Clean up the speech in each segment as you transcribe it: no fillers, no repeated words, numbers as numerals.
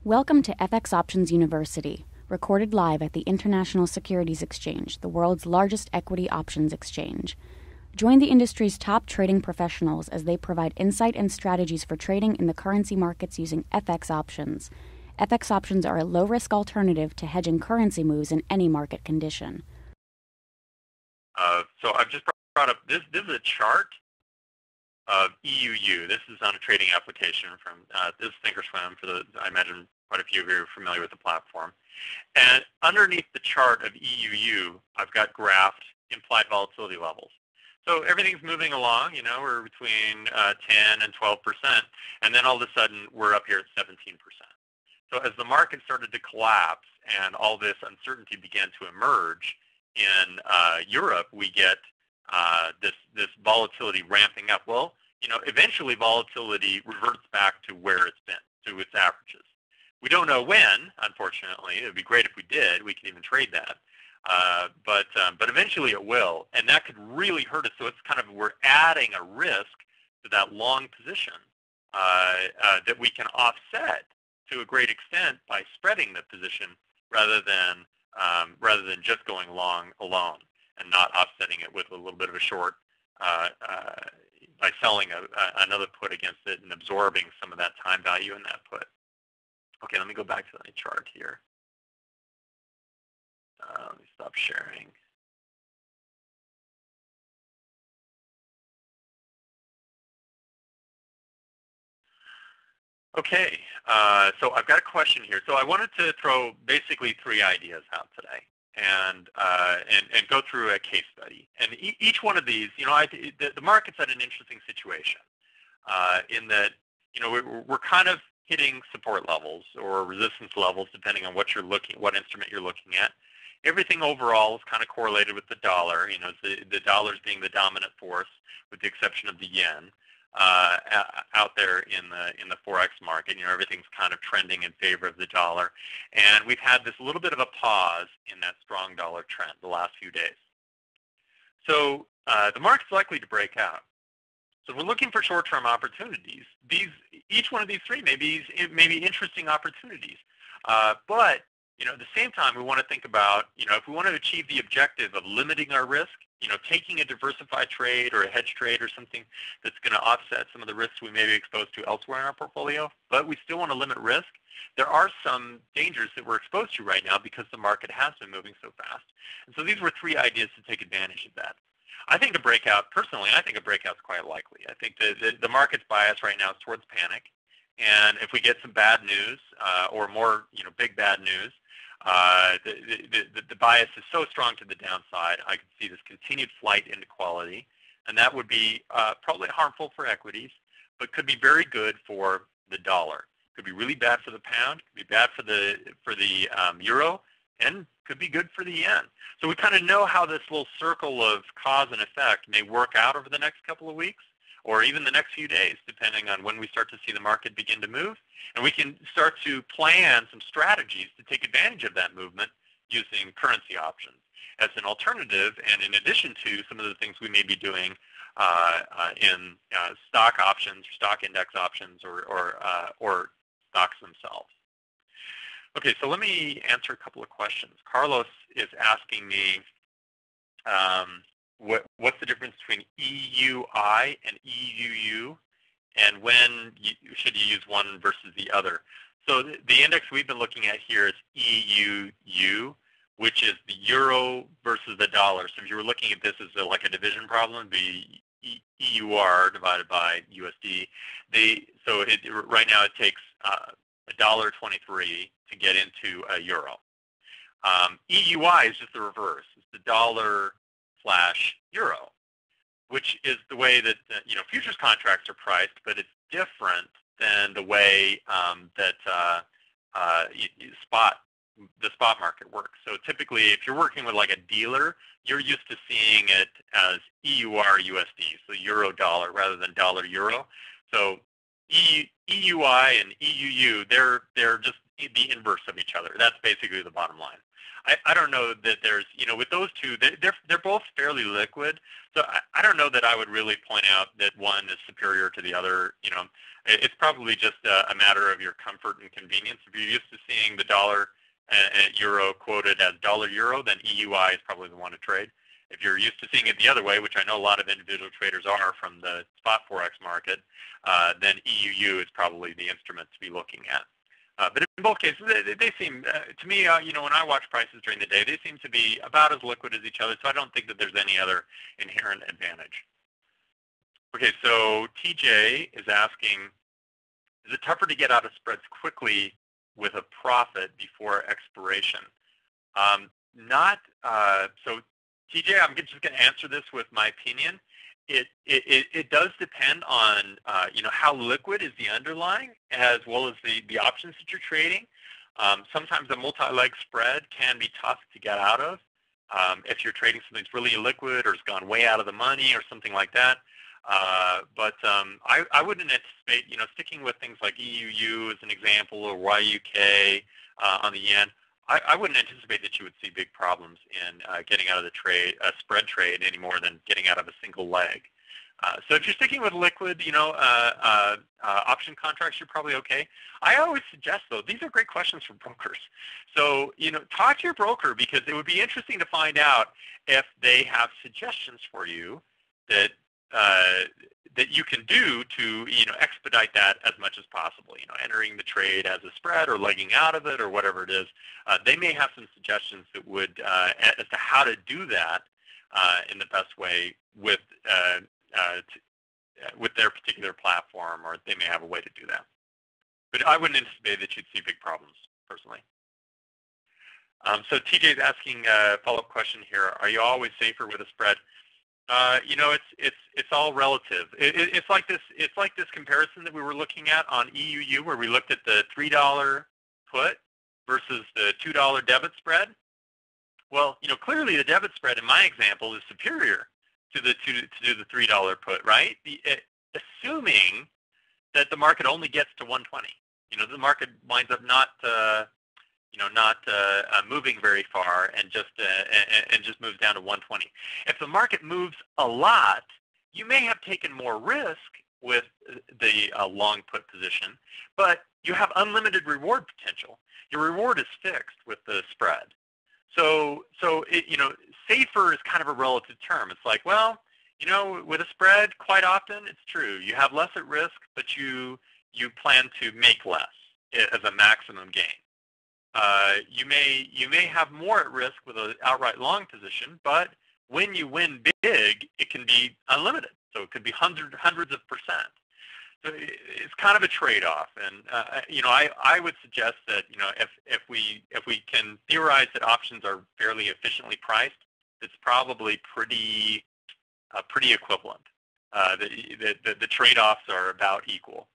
Welcome to FX Options University, recorded live at the International Securities Exchange, the world's largest equity options exchange. Join the industry's top trading professionals as they provide insight and strategies for trading in the currency markets using FX options. FX options are a low-risk alternative to hedging currency moves in any market condition. So I've just brought up, this is a chart of EUU. This is on a trading application from this is Thinkorswim. I imagine quite a few of you are familiar with the platform. And underneath the chart of EUU, I've got graphed implied volatility levels. So everything's moving along. You know, we're between 10 and 12%, and then all of a sudden we're up here at 17%. So as the market started to collapse and all this uncertainty began to emerge in Europe, we get this volatility ramping up. Well, you know, eventually volatility reverts back to where it's been, to its averages. We don't know when, unfortunately. It would be great if we did. We can even trade that. But eventually it will, and that could really hurt us. So it's kind of, we're adding a risk to that long position that we can offset to a great extent by spreading the position rather than just going long alone and not offsetting it with a little bit of a short by selling another put against it and absorbing some of that time value in that put. Okay, let me go back to the chart here. Let me stop sharing. Okay, so I've got a question here. So I wanted to throw basically 3 ideas out today and go through a case study. And each one of these, you know, the market's at an interesting situation in that, you know, we're kind of hitting support levels or resistance levels depending on what instrument you're looking at. Everything overall is kind of correlated with the dollar. You know, the dollar's being the dominant force, with the exception of the yen. Out there in the Forex market, you know, everything's kind of trending in favor of the dollar, and we've had this little bit of a pause in that strong dollar trend the last few days. So the market's likely to break out. So we're looking for short-term opportunities. Each one of these 3 may be interesting opportunities, but you know, at the same time, we want to think about, you know, if we want to achieve the objective of limiting our risk, you know, taking a diversified trade or a hedge trade or something that's going to offset some of the risks we may be exposed to elsewhere in our portfolio, but we still want to limit risk, there are some dangers that we're exposed to right now because the market has been moving so fast. And so these were 3 ideas to take advantage of that. I think a breakout, personally, I think a breakout is quite likely. I think the market's bias right now is towards panic. And if we get some bad news or more, you know, big bad news, the bias is so strong to the downside, I could see this continued flight into quality, and that would be probably harmful for equities, but could be very good for the dollar. Could be really bad for the pound, could be bad for the euro, and could be good for the yen. So we kind of know how this little circle of cause and effect may work out over the next couple of weeks, or even the next few days, depending on when we start to see the market begin to move. And we can start to plan some strategies to take advantage of that movement using currency options as an alternative, and in addition to some of the things we may be doing in stock options, stock index options, or stocks themselves. Okay, so let me answer a couple of questions. Carlos is asking me, what's the difference between EUI and EUU, and when should you use one versus the other? So the index we've been looking at here is EUU, which is the euro versus the dollar. So if you were looking at this as like a division problem, it'd be EUR divided by USD. Right now it takes $1.23 to get into a euro. EUI is just the reverse. It's the dollar / euro, which is the way that you know, futures contracts are priced, but it's different than the way that the spot market works. So typically, if you're working with like a dealer, you're used to seeing it as EUR USD, so euro dollar rather than dollar euro. So EUI and EUU, they're just the inverse of each other. That's basically the bottom line. I don't know that there's, with those two, they're both fairly liquid. So I don't know that I would really point out that one is superior to the other. It's probably just a matter of your comfort and convenience. If you're used to seeing the dollar and euro quoted as dollar euro, then EUI is probably the one to trade. If you're used to seeing it the other way, which I know a lot of individual traders are from the spot Forex market, then EUU is probably the instrument to be looking at. But in both cases, they seem, to me, when I watch prices during the day, they seem to be about as liquid as each other, so I don't think that there's any other inherent advantage. Okay, so TJ is asking, is it tougher to get out of spreads quickly with a profit before expiration? So TJ, I'm just going to answer this with my opinion. It does depend on how liquid is the underlying as well as the options that you're trading. Sometimes a multi-leg spread can be tough to get out of if you're trading something that's really illiquid or has gone way out of the money or something like that. But I wouldn't anticipate, sticking with things like EUU as an example or YUK on the yen. I wouldn't anticipate that you would see big problems in getting out of the trade, spread trade, any more than getting out of a single leg. So if you're sticking with liquid, option contracts, you're probably okay. I always suggest, though, these are great questions for brokers. So, talk to your broker because it would be interesting to find out if they have suggestions for you that that you can do to expedite that as much as possible. Entering the trade as a spread or legging out of it or whatever it is. They may have some suggestions that would as to how to do that in the best way with their particular platform, or they may have a way to do that. But I wouldn't anticipate that you'd see big problems personally. So TJ's asking a follow-up question here: are you always safer with a spread? It's all relative. It's like this comparison that we were looking at on EUU, where we looked at the $3 put versus the $2 debit spread. Well, clearly the debit spread in my example is superior to the $3 put, right? Assuming that the market only gets to 120. The market winds up not moving very far and just moves down to 120. If the market moves a lot, you may have taken more risk with the long put position, but you have unlimited reward potential. Your reward is fixed with the spread. So safer is kind of a relative term. It's like, well, with a spread, quite often it's true. You have less at risk, but you plan to make less as a maximum gain. You may have more at risk with an outright long position, but when you win big, it can be unlimited. So it could be hundreds of percent. So it's kind of a trade-off, and I would suggest that if we can theorize that options are fairly efficiently priced, it's probably pretty equivalent. The trade-offs are about equal.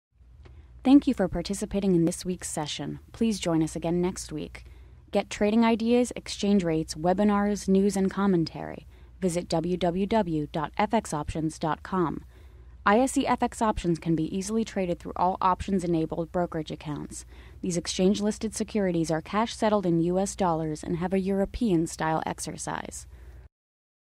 Thank you for participating in this week's session. Please join us again next week. Get trading ideas, exchange rates, webinars, news, and commentary. Visit www.fxoptions.com. ISE FX options can be easily traded through all options-enabled brokerage accounts. These exchange-listed securities are cash-settled in U.S. dollars and have a European-style exercise.